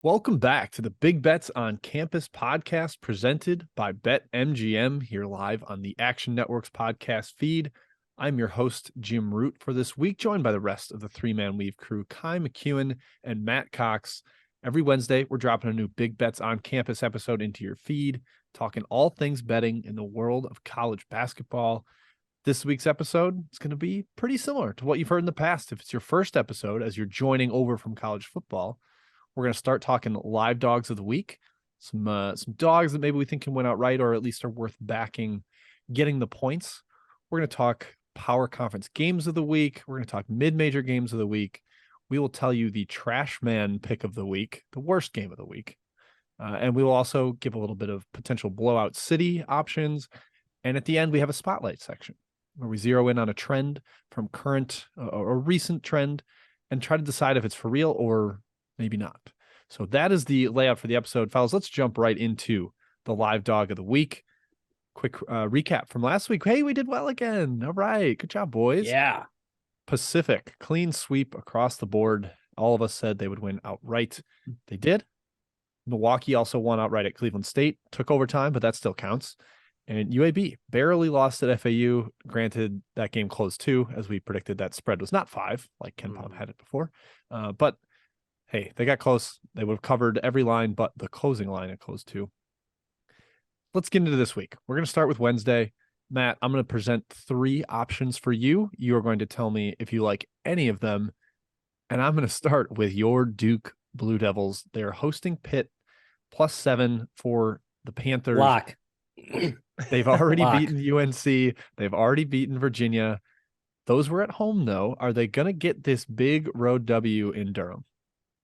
Welcome back to the Big Bets on Campus podcast presented by BetMGM here live on the Action Network's podcast feed. I'm your host, Jim Root, for this week, joined by the rest of the three-man weave crew, Kai McEwen and Matt Cox. Every Wednesday, we're dropping a new Big Bets on Campus episode into your feed, talking all things betting in the world of college basketball. This week's episode is going to be pretty similar to what you've heard in the past. If it's your first episode as you're joining over from college football, we're going to start talking live dogs of the week, some dogs that maybe we think can win outright or at least are worth backing, getting the points. We're going to talk power conference games of the week. We're going to talk mid-major games of the week. We will tell you the trash man pick of the week, the worst game of the week. And we will also give a little bit of potential blowout city options. And at the end, we have a spotlight section where we zero in on a trend from current or recent trend and try to decide if it's for real or maybe not. So that is the layout for the episode. Fellas, let's jump right into the live dog of the week. Quick recap from last week. Hey, we did well again. All right. Good job, boys. Yeah. Pacific, clean sweep across the board. All of us said they would win outright. They did. Milwaukee also won outright at Cleveland State. Took overtime, but that still counts. And UAB barely lost at FAU. Granted, that game closed too, as we predicted that spread was not 5, like Ken Pom had it before. But hey, they got close. They would have covered every line but the closing line at close 2. Let's get into this week. We're going to start with Wednesday. Matt, I'm going to present 3 options for you. You are going to tell me if you like any of them. And I'm going to start with your Duke Blue Devils. They're hosting Pitt +7 for the Panthers. Lock. They've already beaten UNC. They've already beaten Virginia. Those were at home, though. Are they going to get this big road W in Durham?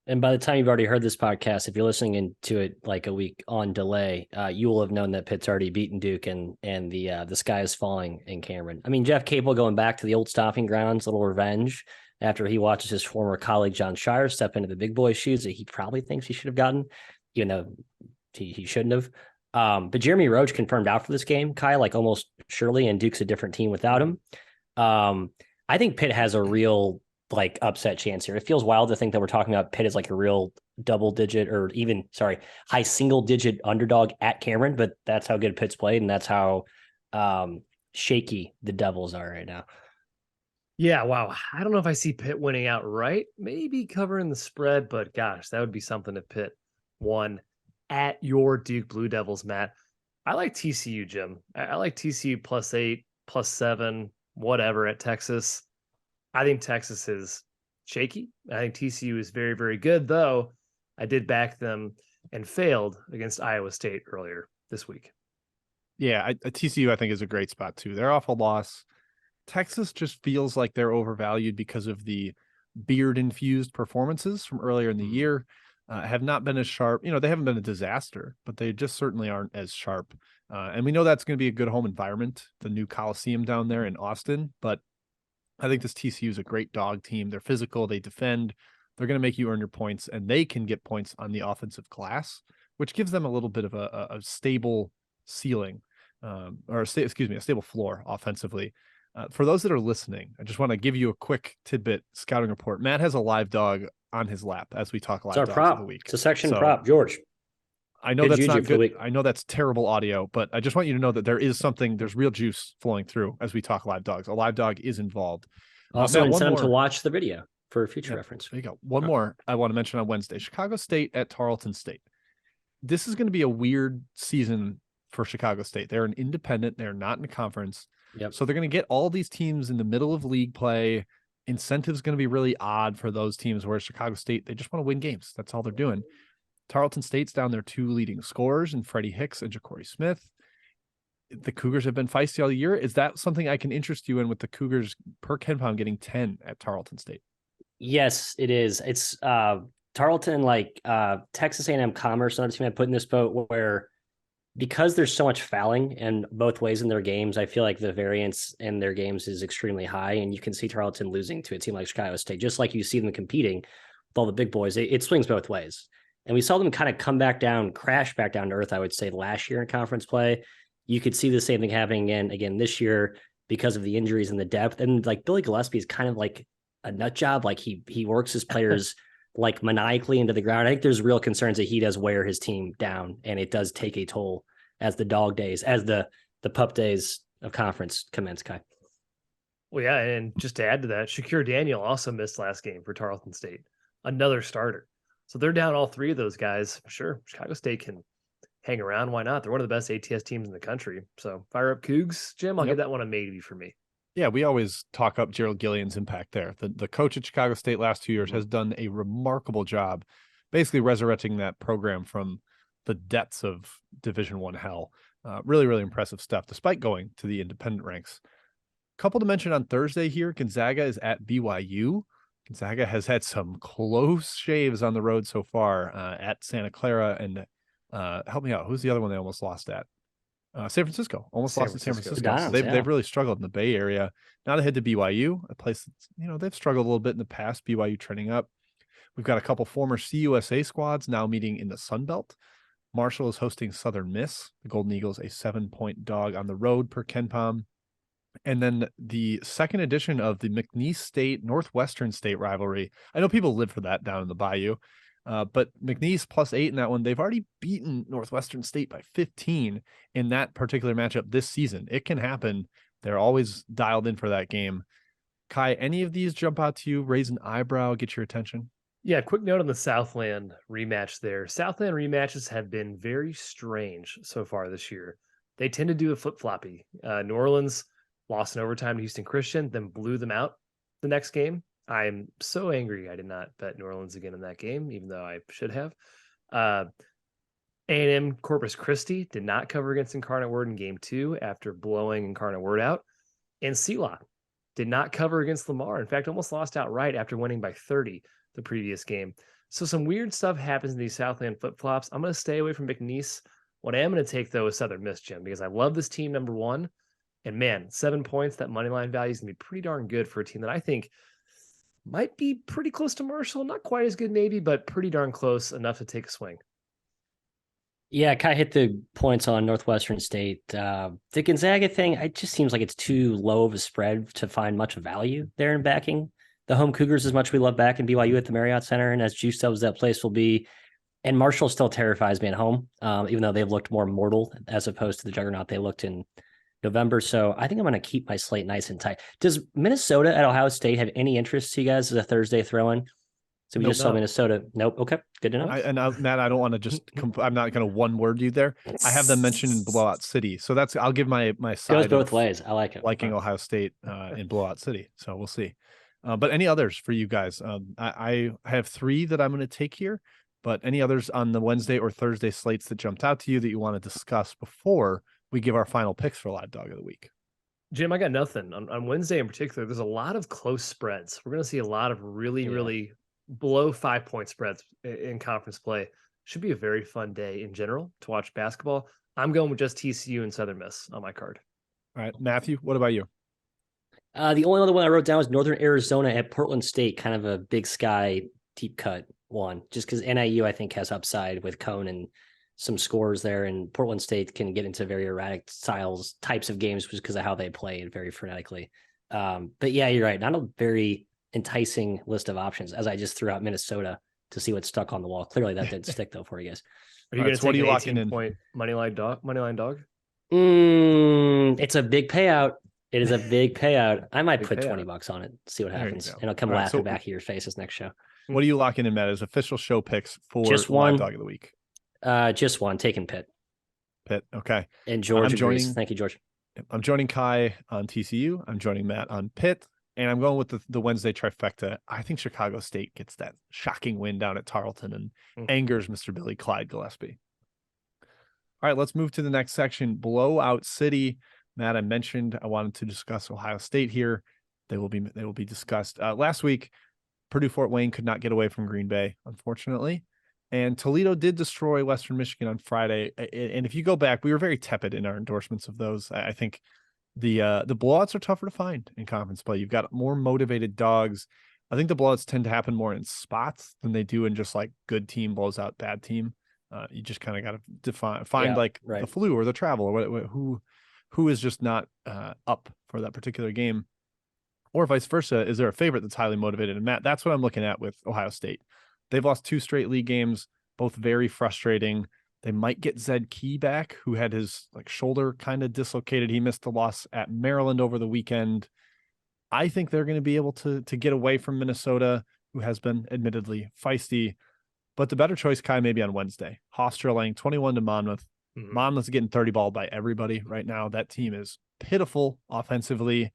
And by the time you've already heard this podcast, if you're listening into it like a week on delay, you will have known that Pitt's already beaten Duke and the sky is falling in Cameron. I mean, Jeff Capel going back to the old stomping grounds, a little revenge after he watches his former colleague John Shire step into the big boy shoes that he probably thinks he should have gotten. He shouldn't have. But Jeremy Roach confirmed out for this game, Kai, like almost surely, and Duke's a different team without him. I think Pitt has a real upset chance here. It feels wild to think that we're talking about Pitt as like a real double-digit or even, high single-digit underdog at Cameron, but that's how good Pitt's played, and that's how shaky the Devils are right now. Yeah, wow. I don't know if I see Pitt winning outright, maybe covering the spread, but gosh, that would be something if Pitt won at your Duke Blue Devils, Matt. I like TCU, Jim. I like TCU +8, +7, whatever at Texas. I think Texas is shaky. I think TCU is very, very good, though I did back them and failed against Iowa State earlier this week. Yeah, TCU, I think, is a great spot, too. They're off a loss. Texas just feels like they're overvalued because of the beard-infused performances from earlier in the year. Have not been as sharp. They haven't been a disaster, but they just certainly aren't as sharp. And we know that's going to be a good home environment, the new Coliseum down there in Austin, but I think this TCU is a great dog team. They're physical. They defend. They're going to make you earn your points, and they can get points on the offensive glass, which gives them a little bit of a stable ceiling, a stable floor offensively. For those that are listening, I just want to give you a quick tidbit scouting report. Matt has a live dog on his lap as we talk live dogs of the week. It's a section prop, George. I know that's not good. I know that's terrible audio, but I just want you to know that there's real juice flowing through as we talk live dogs. A live dog is involved. Also, incentive to watch the video for future reference. There you go. One more I want to mention on Wednesday, Chicago State at Tarleton State. This is going to be a weird season for Chicago State. They're an independent. They're not in a conference. Yep. So they're going to get all these teams in the middle of league play. Incentives going to be really odd for those teams, whereas Chicago State, they just want to win games. That's all they're doing. Tarleton State's down their 2 leading scorers in Freddie Hicks and Ja'Cory Smith. The Cougars have been feisty all year. Is that something I can interest you in with the Cougars per Ken Pom getting 10 at Tarleton State? Yes, it is. It's Tarleton, Texas A&M Commerce, another team I put in this boat where because there's so much fouling and both ways in their games, I feel like the variance in their games is extremely high. And you can see Tarleton losing to a team like Chicago State, just like you see them competing with all the big boys. It swings both ways. And we saw them kind of crash back down to earth, I would say, last year in conference play. You could see the same thing happening again this year because of the injuries and the depth. And Billy Gillespie is kind of like a nut job. He works his players like maniacally into the ground. I think there's real concerns that he does wear his team down, and it does take a toll as the dog days, as the pup days of conference commence, Kai. Well, yeah, and just to add to that, Shakir Daniel also missed last game for Tarleton State, another starter. So they're down all three of those guys. Sure, Chicago State can hang around. Why not? They're one of the best ATS teams in the country. So fire up Cougs, Jim. I'll give that one a maybe for me. Yeah, we always talk up Gerald Gillian's impact there. The coach at Chicago State last 2 years has done a remarkable job, basically resurrecting that program from the depths of Division I hell. Really, really impressive stuff, despite going to the independent ranks. Couple to mention on Thursday here, Gonzaga is at BYU. Gonzaga has had some close shaves on the road so far at Santa Clara and help me out. Who's the other one they almost lost at? San Francisco. Almost lost to San Francisco. Downs, so they've really struggled in the Bay Area. Now they head to BYU, a place that's, they've struggled a little bit in the past. BYU trending up. We've got a couple former CUSA squads now meeting in the Sun Belt. Marshall is hosting Southern Miss. The Golden Eagles, a 7-point dog on the road per KenPom. And then the second edition of the McNeese State Northwestern State rivalry. I know people live for that down in the Bayou, but McNeese +8 in that one. They've already beaten Northwestern State by 15 in that particular matchup this season. It can happen. They're always dialed in for that game. Kai, any of these jump out to you, raise an eyebrow, get your attention? Yeah, quick note on the Southland rematch there. Southland rematches have been very strange so far this year. They tend to do a flip-floppy. New Orleans lost in overtime to Houston Christian, then blew them out the next game. I'm so angry I did not bet New Orleans again in that game, even though I should have. A&M Corpus Christi did not cover against Incarnate Word in game 2 after blowing Incarnate Word out. And CELA did not cover against Lamar. In fact, almost lost outright after winning by 30 the previous game. So some weird stuff happens in these Southland flip-flops. I'm going to stay away from McNeese. What I am going to take, though, is Southern Miss, Jim, because I love this team, number one. And man, 7 points, that money line value is going to be pretty darn good for a team that I think might be pretty close to Marshall. Not quite as good, maybe, but pretty darn close enough to take a swing. Yeah, Kai hit the points on Northwestern State. The Gonzaga thing, it just seems like it's too low of a spread to find much value there in backing the home Cougars as much we love back in BYU at the Marriott Center, and as juiced up as that place will be. And Marshall still terrifies me at home, even though they've looked more mortal as opposed to the juggernaut they looked in November. So I think I'm going to keep my slate nice and tight. Does Minnesota at Ohio State have any interest to you guys as a Thursday throw-in? So we just saw Minnesota. Nope. Okay. Good to know. Matt, I don't want to just, I'm not going to one word you there. I have them mentioned in Blowout City. So I'll give my side. Goes both ways. I like it. Liking Ohio State in Blowout City. So we'll see. But any others for you guys? I have 3 that I'm going to take here, but any others on the Wednesday or Thursday slates that jumped out to you that you want to discuss before we give our final picks for Live Dog of the Week? Jim, I got nothing. On Wednesday in particular, there's a lot of close spreads. We're going to see a lot of really below 5-point spreads in conference play. Should be a very fun day in general to watch basketball. I'm going with just TCU and Southern Miss on my card. All right, Matthew, what about you? The only other one I wrote down was Northern Arizona at Portland State, kind of a big sky, deep cut one, just because NIU, I think, has upside with Cone and some scores there, and Portland State can get into very erratic types of games just because of how they play it very frenetically. But yeah, you're right. Not a very enticing list of options as I just threw out Minnesota to see what's stuck on the wall. Clearly that didn't stick though for you guys. Are you going to take an 18-point moneyline dog? It's a big payout. It is a big payout. I might put $20 on it, see what happens. And I'll come laughing back at your faces next show. What are you locking in, Matt, as official show picks for just one Live Dog of the Week? Just one, taking Pitt. Okay. And George agrees. Thank you, George. I'm joining Kai on TCU. I'm joining Matt on Pitt. And I'm going with the Wednesday trifecta. I think Chicago State gets that shocking win down at Tarleton and angers Mr. Billy Clyde Gillespie. All right, let's move to the next section. Blowout City. Matt, I mentioned I wanted to discuss Ohio State here. They will be discussed. Last week, Purdue Fort Wayne could not get away from Green Bay, unfortunately. And Toledo did destroy Western Michigan on Friday. And if you go back, we were very tepid in our endorsements of those. I think the blowouts are tougher to find in conference play. You've got more motivated dogs. I think the blowouts tend to happen more in spots than they do in just like good team blows out bad team. You just kind of got to find the flu or the travel or who is just not up for that particular game, or vice versa. Is there a favorite that's highly motivated? And Matt, that's what I'm looking at with Ohio State. They've lost 2 straight league games, both very frustrating. They might get Zed Key back, who had his shoulder kind of dislocated. He missed the loss at Maryland over the weekend. I think they're going to be able to get away from Minnesota, who has been admittedly feisty. But the better choice, Kai, maybe on Wednesday. Hofstra laying 21 to Monmouth. Mhm. Monmouth's getting 30 ball by everybody right now. That team is pitiful offensively.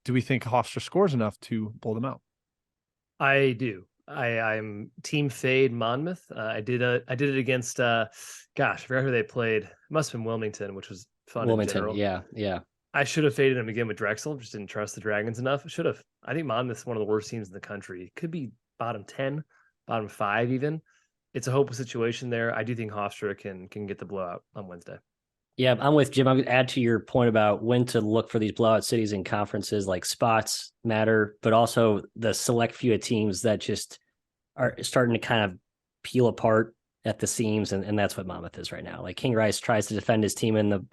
Do we think Hofstra scores enough to blow them out? I do. I'm team fade Monmouth. I did it against I forgot who they played. It must have been Wilmington, which was fun in general. Yeah. I should have faded them again with Drexel. Just didn't trust the Dragons enough. Should have. I think Monmouth's one of the worst teams in the country. Could be bottom 10, bottom 5 even. It's a hopeless situation there. I do think Hofstra can get the blowout on Wednesday. Yeah, I'm with Jim. I'm going to add to your point about when to look for these blowout cities in conferences. Like spots matter, but also the select few of teams that just are starting to kind of peel apart at the seams, and that's what Monmouth is right now. Like King Rice tries to defend his team in the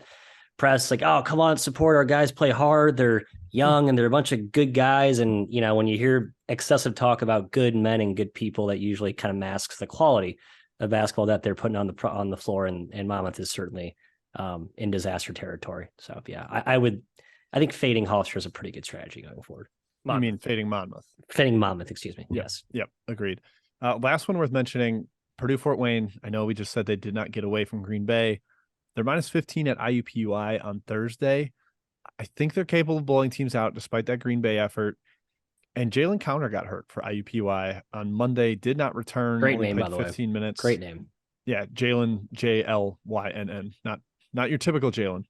press, like, oh, come on, support our guys, play hard. They're young and they're a bunch of good guys. And, when you hear excessive talk about good men and good people, that usually kind of masks the quality of basketball that they're putting on the floor. And Monmouth is certainly in disaster territory. So yeah, I think fading Hofstra is a pretty good strategy going forward. You mean fading Monmouth? Fading Monmouth, excuse me. Yes. Yep. Agreed. Last one worth mentioning, Purdue Fort Wayne. I know we just said they did not get away from Green Bay. They're minus 15 at IUPUI on Thursday. I think they're capable of blowing teams out despite that Green Bay effort. And Jalen Counter got hurt for IUPUI on Monday, did not return. Great name, by the 15 way. minutes. Great name. Yeah, Jalen, JLYNN, not your typical Jalen.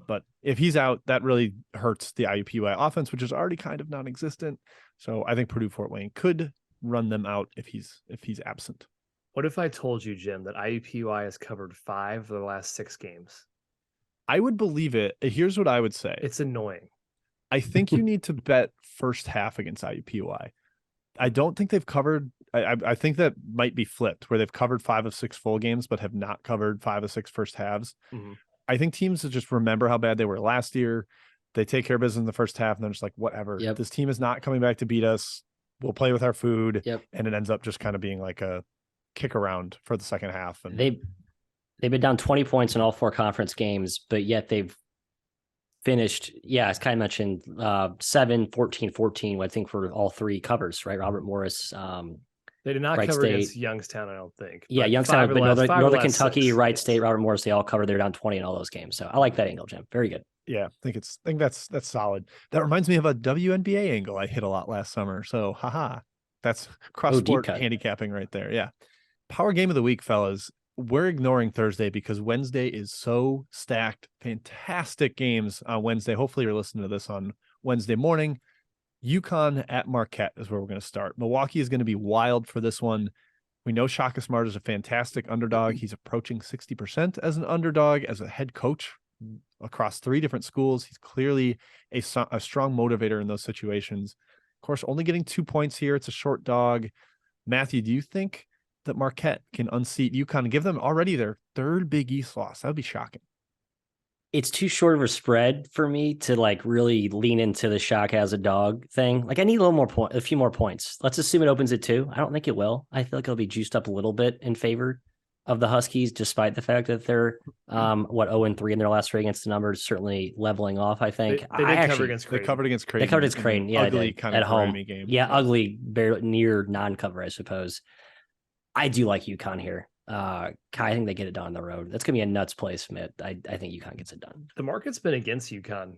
But if he's out, that really hurts the IUPUI offense, which is already kind of non-existent. So I think Purdue Fort Wayne could run them out if he's absent. What if I told you, Jim, that IUPUI has covered 5 of the last 6 games? I would believe it. Here's what I would say. It's annoying. I think you need to bet first half against IUPUI. I don't think they've covered. I think that might be flipped, where they've covered 5 of 6 full games, but have not covered 5 of 6 first halves. Mm-hmm. I think teams just remember how bad they were last year. They take care of business in the first half, and they're just like, whatever. Yep. This team is not coming back to beat us. We'll play with our food. Yep. And it ends up just kind of being like a kick around for the second half. And they've been down 20 points in all 4 conference games, but yet they've finished, as Kai mentioned, 7, 14, 14, I think, for all 3 covers, right? Robert Morris. They did not Wright cover State. against Youngstown, I don't think. Yeah, But Youngstown, but Northern Kentucky, 6. Wright State, Robert Morris, they all covered. They're down 20 in all those games. So I like that angle, Jim. Very good. Yeah, I think that's solid. That reminds me of a WNBA angle I hit a lot last summer. So that's cross sport handicapping right there. Yeah. Power game of the week, fellas. We're ignoring Thursday because Wednesday is so stacked. Fantastic games on Wednesday. Hopefully you're listening to this on Wednesday morning. UConn at Marquette is where we're going to start. Milwaukee is going to be wild for this one. We know Shaka Smart is a fantastic underdog. He's approaching 60% as an underdog, as a head coach across 3 different schools. He's clearly a strong motivator in those situations. Of course, only getting 2 points here. It's a short dog. Matthew, do you think that Marquette can unseat UConn and give them already their 3rd Big East loss? That would be shocking. It's too short of a spread for me to really lean into the Shaka as a dog thing. I need a few more points. Let's assume it opens at 2. I don't think it will. I feel like it'll be juiced up a little bit in favor of the Huskies, despite the fact that they're 0-3 in their last 3 against the numbers, certainly leveling off. I think they did cover against Creighton. They covered against Creighton. They covered against Creighton. Yeah, ugly kind at of home game. Yeah, ugly, barely near non-cover, I suppose. I do like UConn here. I think they get it done on the road. That's gonna be a nuts place, Mitt. I think UConn gets it done. The market's been against UConn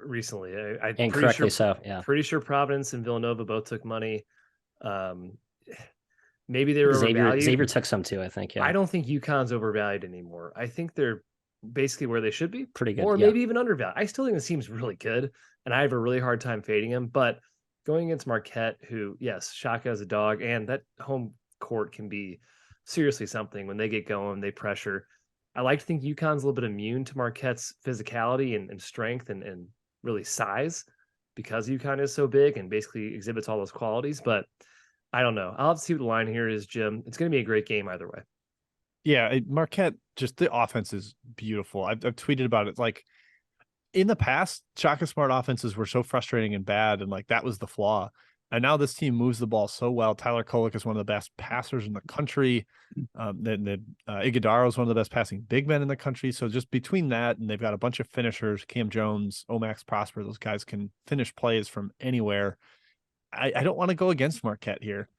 recently. And correctly so. Yeah, pretty sure Providence and Villanova both took money. Maybe they were overvalued. Xavier took some too, I think. Yeah, I don't think UConn's overvalued anymore. I think they're basically where they should be. Pretty good, or maybe even undervalued. I still think this team's really good, and I have a really hard time fading him. But going against Marquette, who, yes, Shaka as a dog, and that home court can be seriously something when they get going, they pressure. I like to think UConn's a little bit immune to Marquette's physicality and strength and really size, because UConn is so big and basically exhibits all those qualities. But I don't know. I'll have to see what the line here is, Jim. It's going to be a great game either way. Yeah, Marquette, just the offense is beautiful. I've tweeted about it. Like, in the past, Shaka Smart offenses were so frustrating and bad, and that was the flaw. And now this team moves the ball so well. Tyler Kolek is one of the best passers in the country. Iguodala is one of the best passing big men in the country. So just between that, and they've got a bunch of finishers, Cam Jones, Omax Prosper, those guys can finish plays from anywhere. I don't want to go against Marquette here.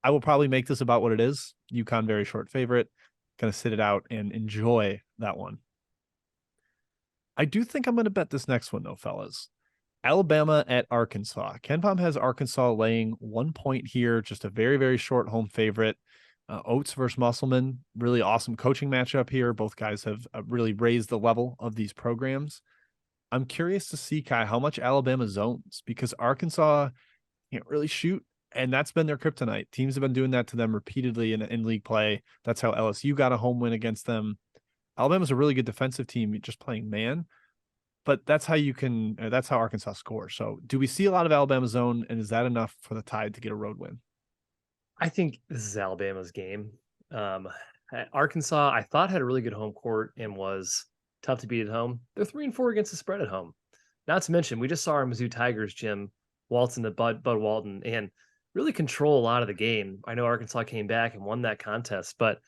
I will probably make this about what it is. UConn, very short favorite. Going to sit it out and enjoy that one. I do think I'm going to bet this next one, though, fellas. Alabama at Arkansas. KenPom has Arkansas laying 1 point here. Just a very, very short home favorite. Oates versus Musselman. Really awesome coaching matchup here. Both guys have really raised the level of these programs. I'm curious to see, Kai, how much Alabama zones, because Arkansas can't really shoot, and that's been their kryptonite. Teams have been doing that to them repeatedly in league play. That's how LSU got a home win against them. Alabama's a really good defensive team, just playing man, but that's how Arkansas scores. So do we see a lot of Alabama zone, and is that enough for the Tide to get a road win? I think this is Alabama's game. Arkansas, I thought, had a really good home court and was tough to beat at home. They're 3-4 against the spread at home. Not to mention, we just saw our Mizzou Tigers, Jim, waltz into Bud Walton and really control a lot of the game. I know Arkansas came back and won that contest, but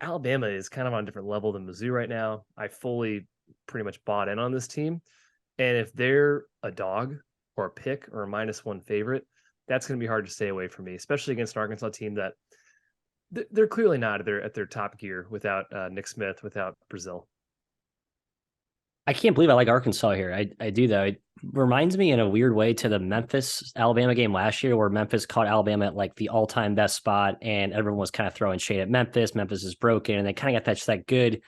Alabama is kind of on a different level than Mizzou right now. I fully pretty much bought in on this team. And if they're a dog or a pick or a -1 favorite, that's going to be hard to stay away from me, especially against an Arkansas team that they're clearly not at their top gear without Nick Smith, without Brazil. I can't believe I like Arkansas here. I do, though. It reminds me in a weird way to the Memphis-Alabama game last year, where Memphis caught Alabama at like the all-time best spot, and everyone was kind of throwing shade at Memphis. Memphis is broken, and they kind of got that good,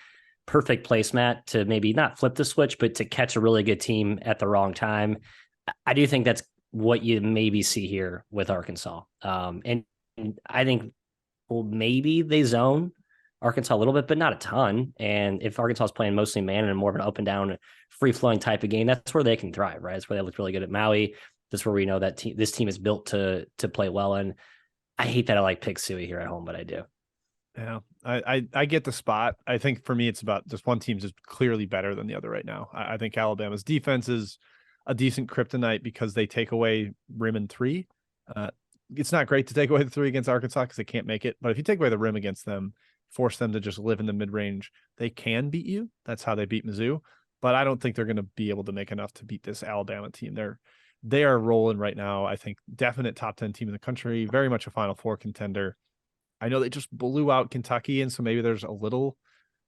perfect placemat to maybe not flip the switch, but to catch a really good team at the wrong time. I do think that's what you maybe see here with Arkansas. And I think, well, maybe they zone Arkansas a little bit, but not a ton. And if Arkansas is playing mostly man and more of an up and down, free flowing type of game, that's where they can thrive, right? That's where they look really good at Maui. That's where we know that this team is built to play well. And I hate that I like Pick Suey here at home, but I do. Yeah, I get the spot. I think for me, it's about just one team's just clearly better than the other right now. I think Alabama's defense is a decent kryptonite because they take away rim and three. It's not great to take away the three against Arkansas because they can't make it. But if you take away the rim against them, force them to just live in the mid-range, they can beat you. That's how they beat Mizzou. But I don't think they're going to be able to make enough to beat this Alabama team. They are rolling right now. I think definite top 10 team in the country, very much a Final Four contender. I know they just blew out Kentucky, and so maybe there's a little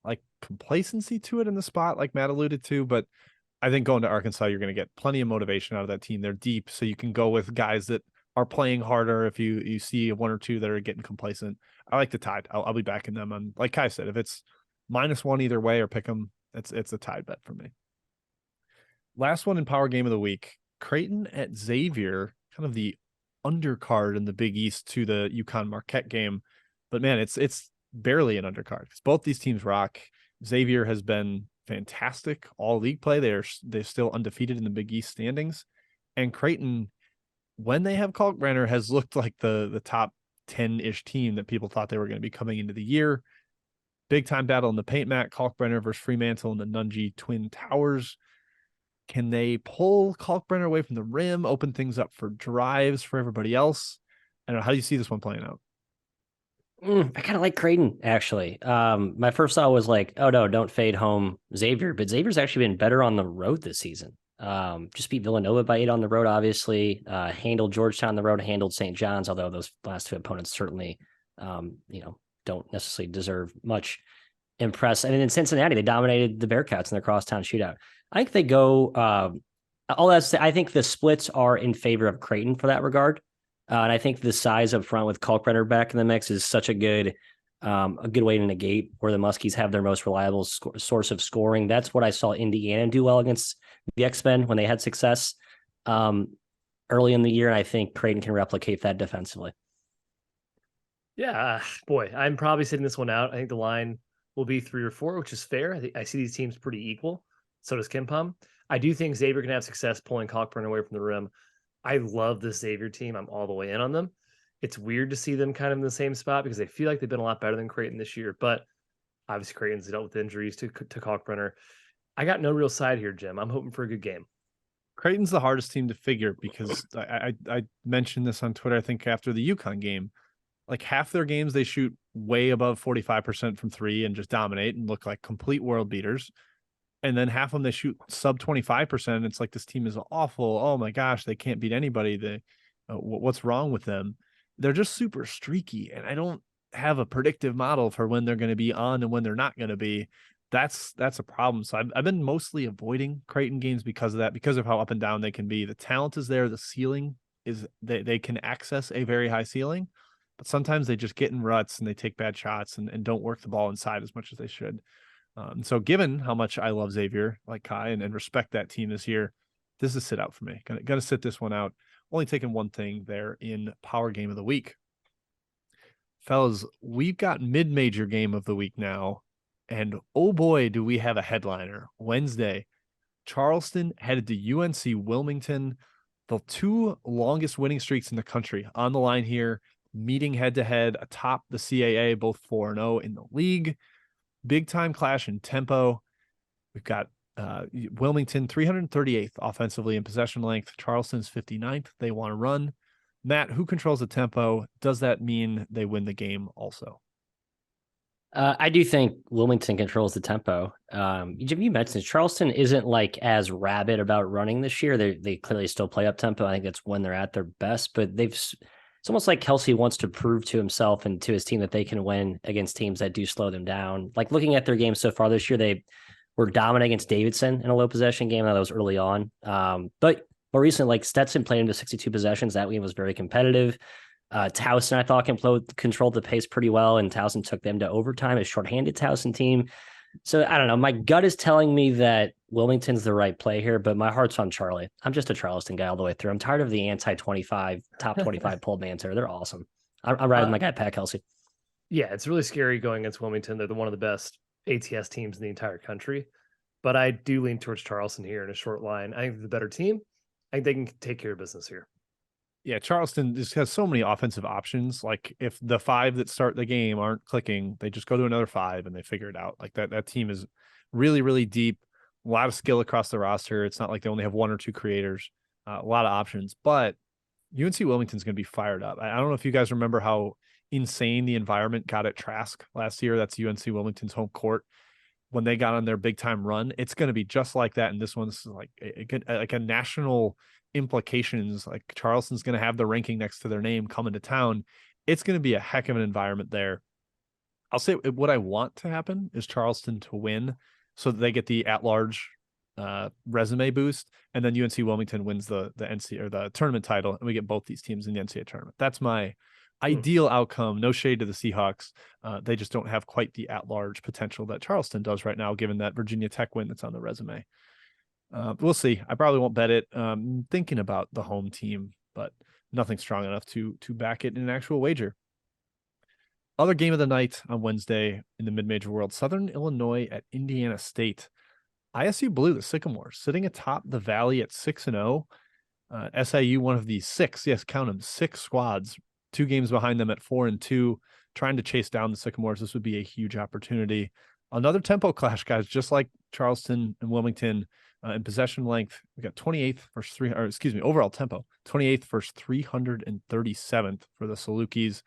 like complacency to it in the spot, like Matt alluded to. But I think going to Arkansas, you're going to get plenty of motivation out of that team. They're deep, so you can go with guys that are playing harder. If you see one or two that are getting complacent, I like the Tide. I'll be backing them on, like Kai said, if it's -1 either way or pick them, it's a Tide bet for me. Last one in Power Game of the Week: Creighton at Xavier, kind of the undercard in the Big East to the UConn Marquette game. But man, it's barely an undercard because both these teams rock. Xavier has been fantastic all league play. They're still undefeated in the Big East standings, and Creighton, when they have Kalkbrenner, has looked like the top 10-ish team that people thought they were going to be coming into the year. Big time battle in the paint mat, Kalkbrenner versus Fremantle in the Nunji Twin Towers. Can they pull Kalkbrenner away from the rim, open things up for drives for everybody else? I don't know. How do you see this one playing out? I kind of like Creighton, actually. My first thought was like, oh no, don't fade home Xavier, but Xavier's actually been better on the road this season. Just beat Villanova by 8 on the road, obviously. Handled Georgetown on the road, handled St. John's, although those last two opponents certainly, don't necessarily deserve much impress. And in Cincinnati, they dominated the Bearcats in their crosstown shootout. I think they go, all that to say, I think the splits are in favor of Creighton for that regard. And I think the size up front with Kalkbrenner back in the mix is such a good way to negate where the Muskies have their most reliable source of scoring. That's what I saw Indiana do well against the X-Men when they had success early in the year. And I think Creighton can replicate that defensively. Yeah, boy, I'm probably sitting this one out. I think the line will be 3 or 4, which is fair. I see these teams pretty equal. So does KenPom. I do think Xavier can have success pulling Kalkbrenner away from the rim. I love this Xavier team. I'm all the way in on them. It's weird to see them kind of in the same spot because they feel like they've been a lot better than Creighton this year. But obviously, Creighton's dealt with injuries to Kalkbrenner. I got no real side here, Jim. I'm hoping for a good game. Creighton's the hardest team to figure because I mentioned this on Twitter, I think after the UConn game, like half their games, they shoot way above 45% from three and just dominate and look like complete world beaters. And then half of them, they shoot sub 25%. It's like, this team is awful. Oh my gosh, they can't beat anybody. What's wrong with them? They're just super streaky. And I don't have a predictive model for when they're going to be on and when they're not going to be. That's a problem. So I've been mostly avoiding Creighton games because of that, because of how up and down they can be. The talent is there. The ceiling is they can access a very high ceiling, but sometimes they just get in ruts and they take bad shots and don't work the ball inside as much as they should. So given how much I love Xavier, like Kai, and respect that team this year, this is a sit out for me. Gonna sit this one out. Only taking one thing there in Power Game of the Week. Fellas, we've got mid-major game of the week now. And oh boy, do we have a headliner. Wednesday, Charleston headed to UNC Wilmington. The two longest winning streaks in the country on the line here, meeting head-to-head atop the CAA, both 4-0 in the league. Big time clash in tempo. We've got Wilmington 338th offensively in possession length. Charleston's 59th. They want to run. Matt, who controls the tempo? Does that mean they win the game also? I do think Wilmington controls the tempo. You mentioned Charleston isn't like as rabid about running this year. They clearly still play up tempo. I think that's when they're at their best, but it's almost like Kelsey wants to prove to himself and to his team that they can win against teams that do slow them down. Like looking at their games so far this year, they were dominant against Davidson in a low possession game. That was early on. But more recently, like Stetson played into 62 possessions. That game was very competitive. Towson, I thought, controlled the pace pretty well, and Towson took them to overtime. A shorthanded Towson team. So I don't know. My gut is telling me that Wilmington's the right play here, but my heart's on Charlie. I'm just a Charleston guy all the way through. I'm tired of the anti-25, top 25 pulled manter. They're awesome. I'm riding my guy, Pat Kelsey. Yeah, it's really scary going against Wilmington. They're one of the best ATS teams in the entire country. But I do lean towards Charleston here in a short line. I think they're the better team. I think they can take care of business here. Yeah, Charleston just has so many offensive options. Like if the five that start the game aren't clicking, they just go to another five and they figure it out. Like that team is really, really deep, a lot of skill across the roster. It's not like they only have one or two creators, a lot of options, but UNC Wilmington's going to be fired up. I don't know if you guys remember how insane the environment got at Trask last year. That's UNC Wilmington's home court. When they got on their big time run, it's going to be just like that. And this one's like a national implications. Like Charleston's going to have the ranking next to their name coming to town. It's going to be a heck of an environment there. I'll say what I want to happen is Charleston to win so that they get the at-large resume boost, and then UNC Wilmington wins the NCAA or the tournament title, and we get both these teams in the NCAA tournament. That's my ideal outcome. No shade to the Seahawks. They just don't have quite the at-large potential that Charleston does right now, given that Virginia Tech win that's on the resume. We'll see. I probably won't bet it. Thinking about the home team, but nothing strong enough to back it in an actual wager. Other game of the night on Wednesday in the mid-major world, Southern Illinois at Indiana State. ISU Blue, the Sycamores, sitting atop the Valley at 6-0. SIU, one of the six, yes, count them, six squads, 2 games behind them at 4-2, trying to chase down the Sycamores. This would be a huge opportunity. Another tempo clash, guys, just like Charleston and Wilmington. In possession length, we got 28th versus overall tempo, 28th versus 337th for the Salukis.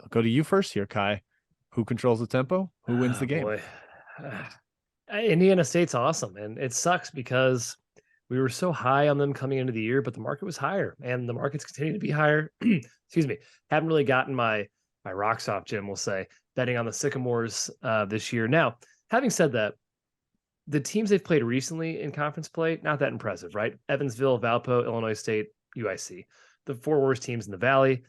I'll go to you first here, Kai. Who controls the tempo? Who wins the game? Boy. Indiana State's awesome, and it sucks because we were so high on them coming into the year, but the market was higher, and the markets continue to be higher. Excuse me. Haven't really gotten my rocks off, Jim, we'll say, betting on the Sycamores this year. Now, having said that, the teams they've played recently in conference play, not that impressive, right? Evansville, Valpo, Illinois State, UIC, the 4 worst teams in the Valley.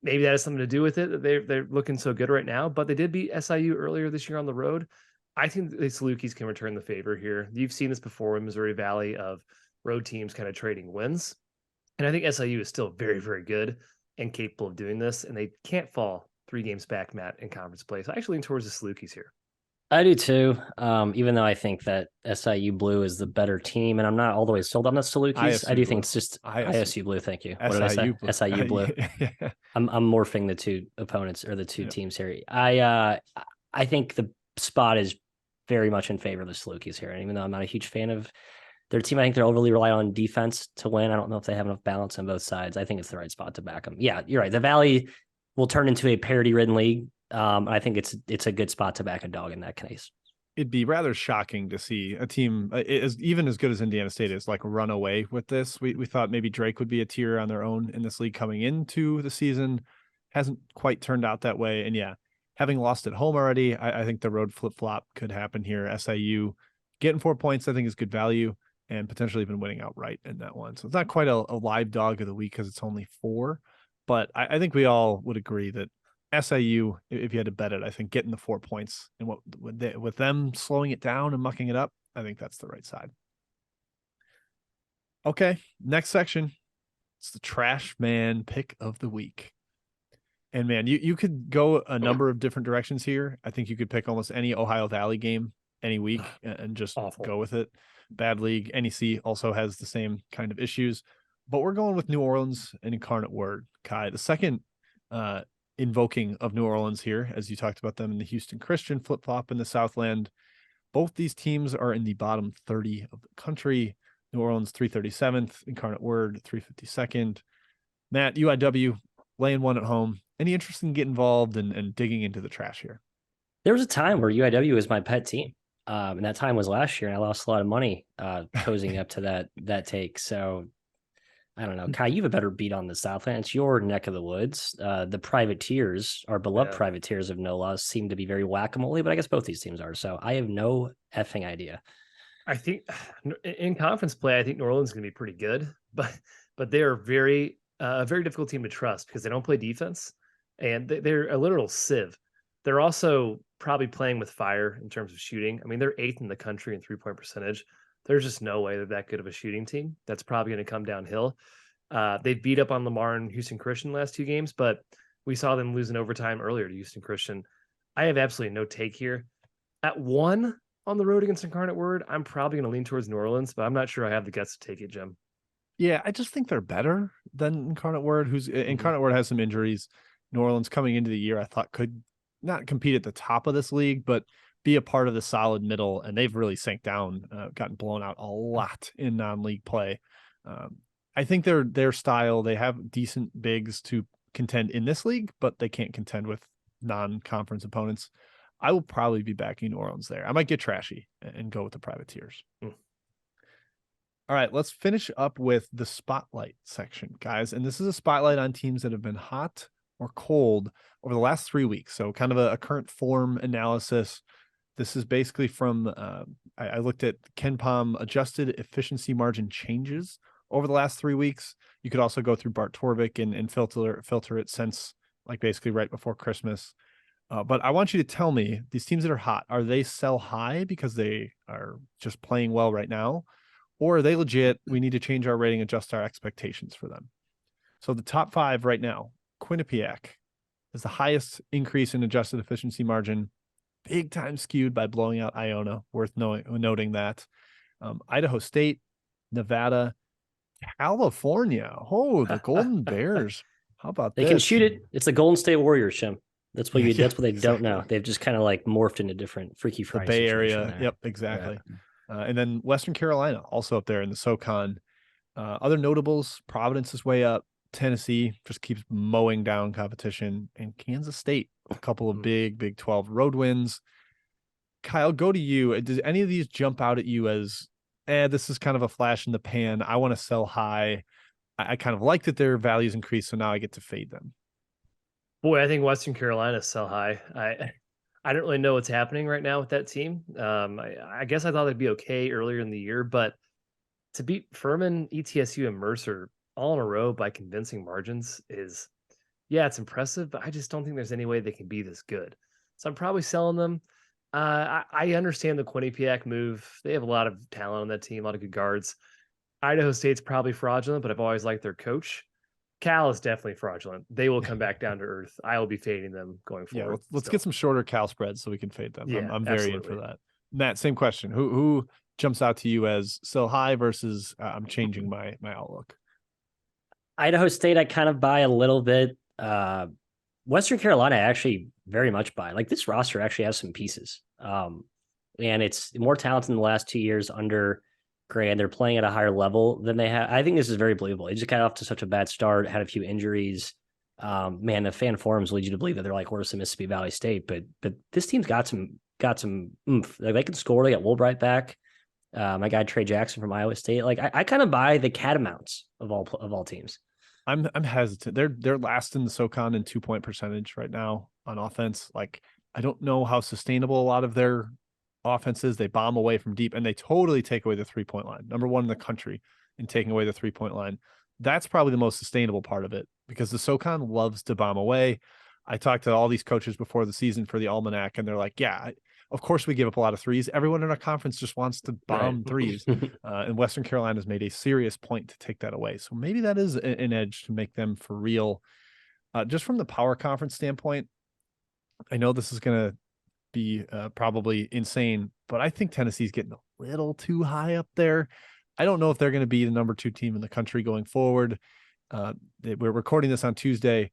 Maybe that has something to do with it, that they're looking so good right now, but they did beat SIU earlier this year on the road. I think the Salukis can return the favor here. You've seen this before in Missouri Valley of road teams kind of trading wins. And I think SIU is still very, very good and capable of doing this, and they can't fall 3 games back, Matt, in conference play. So I actually lean towards the Salukis here. I do too. Even though I think that SIU Blue is the better team, and I'm not all the way sold on the Salukis. I do think it's just ISU Blue. Thank you. What did I say? SIU Blue. Yeah. I'm morphing the two opponents or the two teams here. I think the spot is very much in favor of the Salukis here. And even though I'm not a huge fan of Their team, I think they're overly reliant on defense to win. I don't know if they have enough balance on both sides. I think it's the right spot to back them. Yeah, you're right. The Valley will turn into a parity-ridden league. I think it's a good spot to back a dog in that case. It'd be rather shocking to see a team even as good as Indiana State is like run away with this. We thought maybe Drake would be a tier on their own in this league coming into the season. Hasn't quite turned out that way. And yeah, having lost at home already, I think the road flip-flop could happen here. SIU getting 4 points, I think, is good value, and potentially even winning outright in that one. So it's not quite a live dog of the week because it's only 4. But I think we all would agree that SIU, if you had to bet it, I think getting the 4 points and with them slowing it down and mucking it up, I think that's the right side. Okay, next section. It's the trash man pick of the week. And man, you could go a number of different directions here. I think you could pick almost any Ohio Valley game any week and just go with it. Bad league. NEC also has the same kind of issues, but we're going with New Orleans and Incarnate Word. Kai, the second invoking of New Orleans here, as you talked about them in the Houston Christian flip-flop in the Southland. Both these teams are in the bottom 30 of the country. New Orleans 337th, Incarnate Word 352nd. Matt, UIW laying one at home. Any interest in getting involved and digging into the trash here? There was a time where UIW was my pet team. And that time was last year, and I lost a lot of money cozying up to that take. So I don't know. Kai, you have a better beat on the Southland. It's your neck of the woods. The privateers, our beloved privateers of no laws, seem to be very whack-a-mole, but I guess both these teams are. So I have no effing idea. I think in conference play, I think New Orleans is going to be pretty good, but they're very a very difficult team to trust because they don't play defense, and they're a literal sieve. They're also probably playing with fire in terms of shooting. I mean, they're 8th in the country in 3-point percentage. There's just no way they're that good of a shooting team. That's probably going to come downhill. They beat up on Lamar and Houston Christian last 2 games, but we saw them lose in overtime earlier to Houston Christian. I have absolutely no take here. At 1 on the road against Incarnate Word, I'm probably going to lean towards New Orleans, but I'm not sure I have the guts to take it, Jim. Yeah, I just think they're better than Incarnate Word, Incarnate Word has some injuries. New Orleans coming into the year, I thought could not compete at the top of this league, but be a part of the solid middle, and they've really sank down, gotten blown out a lot in non-league play. I think their style, they have decent bigs to contend in this league, but they can't contend with non-conference opponents. I will probably be backing New Orleans there. I might get trashy and go with the privateers. All right, let's finish up with the spotlight section, guys. And this is a spotlight on teams that have been hot or cold over the last 3 weeks. So kind of a current form analysis. This is basically from, I looked at KenPom adjusted efficiency margin changes over the last 3 weeks. You could also go through Bart Torvik and filter it since like basically right before Christmas. But I want you to tell me, these teams that are hot, are they sell high because they are just playing well right now? Or are they legit? We need to change our rating, adjust our expectations for them. So the top 5 right now, Quinnipiac is the highest increase in adjusted efficiency margin, big time skewed by blowing out Iona, worth noting that. Idaho State, Nevada, California. Oh, the Golden Bears. How about they this? They can shoot it. It's the Golden State Warriors, Shim. That's what that's what they don't know. They've just kind of like morphed into different Freaky Friday. The Bay Area. Yep, exactly. Yeah. And then Western Carolina, also up there in the SoCon. Other notables, Providence is way up. Tennessee just keeps mowing down competition. And Kansas State, a couple of big 12 road wins. Kyle, go to you. Does any of these jump out at you as, this is kind of a flash in the pan. I want to sell high. I kind of like that their values increase, so now I get to fade them. Boy, I think Western Carolina sell high. I don't really know what's happening right now with that team. I guess I thought they'd be okay earlier in the year, but to beat Furman, ETSU, and Mercer all in a row by convincing margins is, it's impressive, but I just don't think there's any way they can be this good. So I'm probably selling them. I understand the Quinnipiac move. They have a lot of talent on that team, a lot of good guards. Idaho State's probably fraudulent, but I've always liked their coach. Cal is definitely fraudulent. They will come back down to earth. I will be fading them going forward. Yeah, let's get some shorter Cal spreads so we can fade them. I'm very in for that. Matt, same question. Who jumps out to you as sell high versus I'm changing my outlook? Idaho State, I kind of buy a little bit. Western Carolina, I actually very much buy. Like this roster actually has some pieces. And it's more talented in the last 2 years under great, and they're playing at a higher level than they have. I think this is very believable. They just got off to such a bad start, had a few injuries. Man, the fan forums lead you to believe that they're like worse than Mississippi Valley State, but this team's got some oomph. Like, they can score. They got Woolbright back. My guy Trey Jackson from Iowa State. Like, I kind of buy the catamounts of all teams. I'm hesitant. They're last in the SoCon in 2-point percentage right now on offense. Like, I don't know how sustainable a lot of their offense is. They bomb away from deep, and they totally take away the 3-point line. Number 1 in the country in taking away the 3-point line. That's probably the most sustainable part of it, because the SoCon loves to bomb away. I talked to all these coaches before the season for the Almanac, and they're like, yeah, of course we give up a lot of threes. Everyone in our conference just wants to bomb threes. And Western Carolina has made a serious point to take that away. So maybe that is an edge to make them for real. Just from the power conference standpoint, I know this is going to be probably insane, but I think Tennessee's getting a little too high up there. I don't know if they're going to be the number 2 team in the country going forward. We're recording this on Tuesday.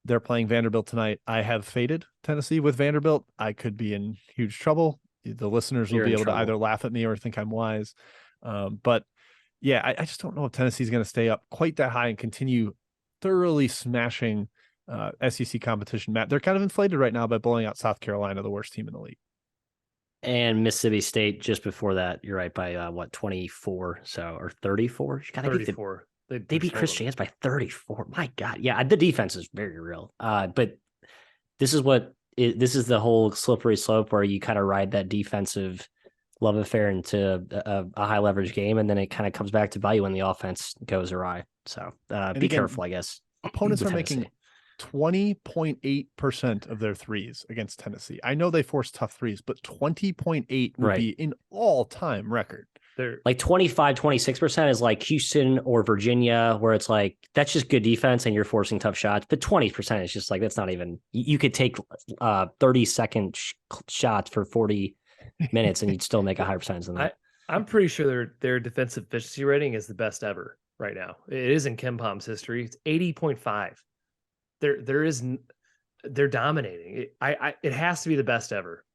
They're playing Vanderbilt tonight. I have faded Tennessee with Vanderbilt. I could be in huge trouble. The listeners will be able to either laugh at me or think I'm wise. But yeah, I just don't know if Tennessee's going to stay up quite that high and continue thoroughly smashing SEC competition. Matt, they're kind of inflated right now by blowing out South Carolina, the worst team in the league. And Mississippi State just before that. You're right, by 24 or 34. You gotta 34. They beat Chris Jans by 34. My God. Yeah, the defense is very real. But this is the whole slippery slope where you kind of ride that defensive love affair into a high leverage game, and then it kind of comes back to bite you when the offense goes awry. So be careful, I guess. Opponents are making 20.8% of their threes against Tennessee. I know they force tough threes, but 20.8 would be an all-time record. They're like 25-26% is like Houston or Virginia, where it's like, that's just good defense and you're forcing tough shots. But 20% is just like, that's not even, you could take 30-second shots for 40 minutes and you'd still make a higher percentage than that. I'm pretty sure their defensive efficiency rating is the best ever right now. It is in Ken Palm's history. It's 80.5. They're dominating. It has to be the best ever.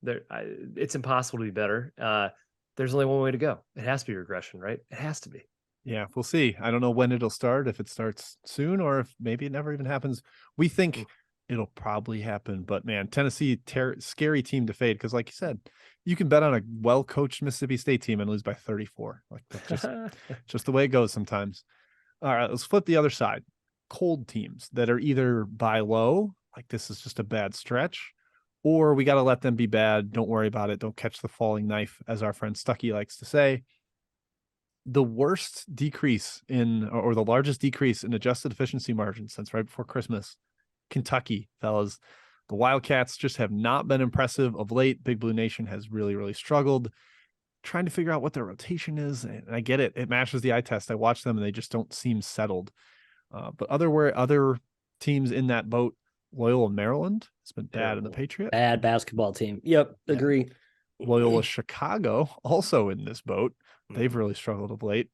It's impossible to be better. There's only one way to go. It has to be regression, right? It has to be. Yeah, we'll see. I don't know when it'll start, if it starts soon or if maybe it never even happens. We think it'll probably happen, but man, Tennessee, scary team to fade, because like you said, you can bet on a well-coached Mississippi State team and lose by 34. Like, that's just the way it goes sometimes. All right, let's flip the other side. Cold teams that are either buy low, like this is just a bad stretch, or we got to let them be bad. Don't worry about it. Don't catch the falling knife, as our friend Stuckey likes to say. The worst decrease or the largest decrease in adjusted efficiency margin since right before Christmas, Kentucky, fellas. The Wildcats just have not been impressive of late. Big Blue Nation has really, really struggled trying to figure out what their rotation is. And I get it. It matches the eye test. I watch them and they just don't seem settled. But other teams in that boat, Loyola Maryland has been bad in the Patriot. Bad basketball team. Yep, agree. Loyola Chicago also in this boat. They've really struggled of late.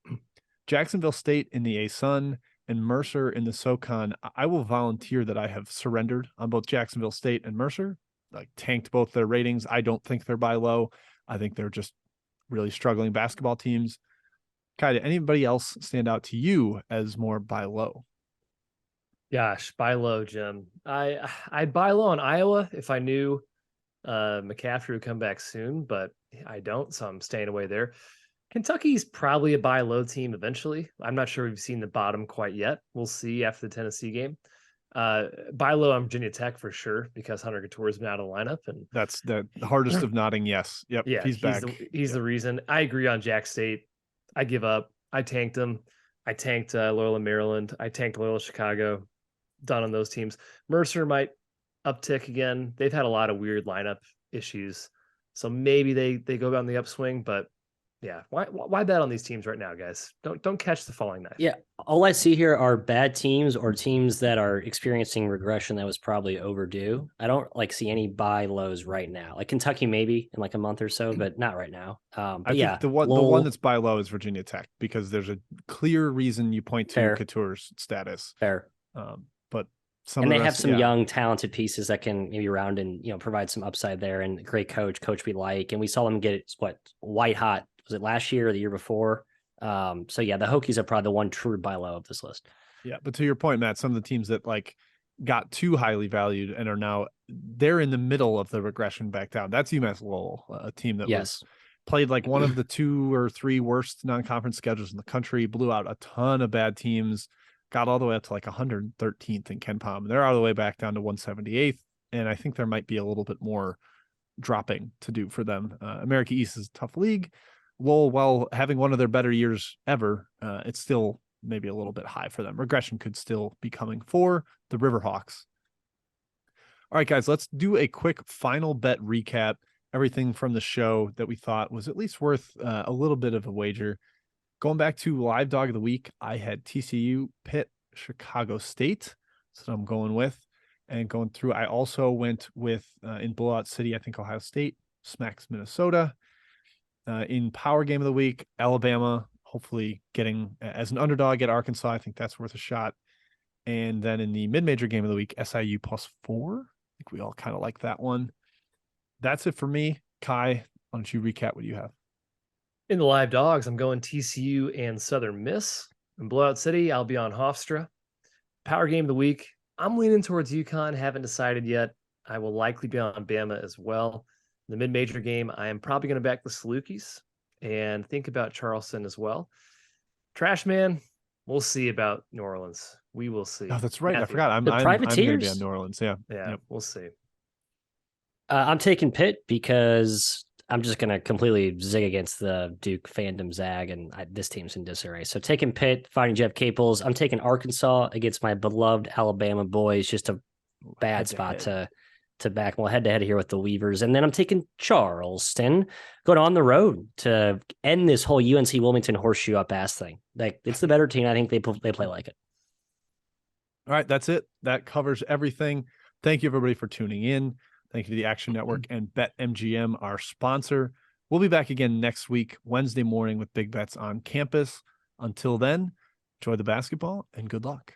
Jacksonville State in the ASUN and Mercer in the SoCon. I will volunteer that I have surrendered on both Jacksonville State and Mercer. Like, tanked both their ratings. I don't think they're buy low. I think they're just really struggling basketball teams. Kai, did anybody else stand out to you as more buy low? Gosh, buy low, Jim. I'd buy low on Iowa if I knew McCaffrey would come back soon, but I don't, so I'm staying away there. Kentucky's probably a buy low team eventually. I'm not sure we've seen the bottom quite yet. We'll see after the Tennessee game. Buy low on Virginia Tech for sure, because Hunter Couture's been out of the lineup, and that's the hardest of nodding. Yes. Yep. Yeah, he's back. He's the reason. I agree on Jack State. I give up. I tanked him. I tanked Loyola Maryland. I tanked Loyola Chicago. Done on those teams. Mercer might uptick again. They've had a lot of weird lineup issues, so maybe they go on the upswing. But yeah, why bet on these teams right now, guys? Don't catch the falling knife. Yeah, all I see here are bad teams or teams that are experiencing regression that was probably overdue. I don't see any buy lows right now. Like Kentucky maybe in like a month or so, but not right now. But I think the one that's buy low is Virginia Tech, because there's a clear reason you point to Couture's status. Fair. But they have some young, talented pieces that can maybe round and provide some upside there. And great coach we like, and we saw them get white hot. Was it last year or the year before? So yeah, the Hokies are probably the one true buy low of this list. Yeah, but to your point, Matt, some of the teams that like got too highly valued and are now they're in the middle of the regression back down. That's UMass Lowell, a team that was played like one of the 2 or 3 worst non-conference schedules in the country, blew out a ton of bad teams, got all the way up to like 113th in KenPom. They're all the way back down to 178th, and I think there might be a little bit more dropping to do for them. America East is a tough league. Lowell, while having one of their better years ever, it's still maybe a little bit high for them. Regression could still be coming for the Riverhawks. All right, guys, let's do a quick final bet recap. Everything from the show that we thought was at least worth a little bit of a wager. Going back to live dog of the week, I had TCU, Pitt, Chicago State. That's what I'm going with. And going through, I also went with in Blowout City, I think Ohio State smacks Minnesota. In Power Game of the Week, Alabama, hopefully getting as an underdog at Arkansas. I think that's worth a shot. And then in the mid-major game of the week, SIU +4. I think we all kind of like that one. That's it for me. Kai, why don't you recap what you have? In the live dogs, I'm going TCU and Southern Miss. In Blowout City, I'll be on Hofstra. Power Game of the Week, I'm leaning towards UConn. Haven't decided yet. I will likely be on Bama as well. In the mid-major game, I am probably going to back the Salukis and think about Charleston as well. Trash Man, we'll see about New Orleans. We will see. Oh, that's right. Matthew. I forgot. I'm going to be on New Orleans. Yeah. Yep. We'll see. I'm taking Pitt because I'm just going to completely zig against the Duke fandom zag, and this team's in disarray. So taking Pitt, fighting Jeff Capels. I'm taking Arkansas against my beloved Alabama boys. Just a bad spot to back. Well, head-to-head here with the Weavers. And then I'm taking Charleston, going on the road to end this whole UNC Wilmington horseshoe up ass thing. Like, it's the better team. I think they play like it. All right, that's it. That covers everything. Thank you, everybody, for tuning in. Thank you to the Action Network and BetMGM, our sponsor. We'll be back again next week, Wednesday morning, with big bets on campus. Until then, enjoy the basketball and good luck.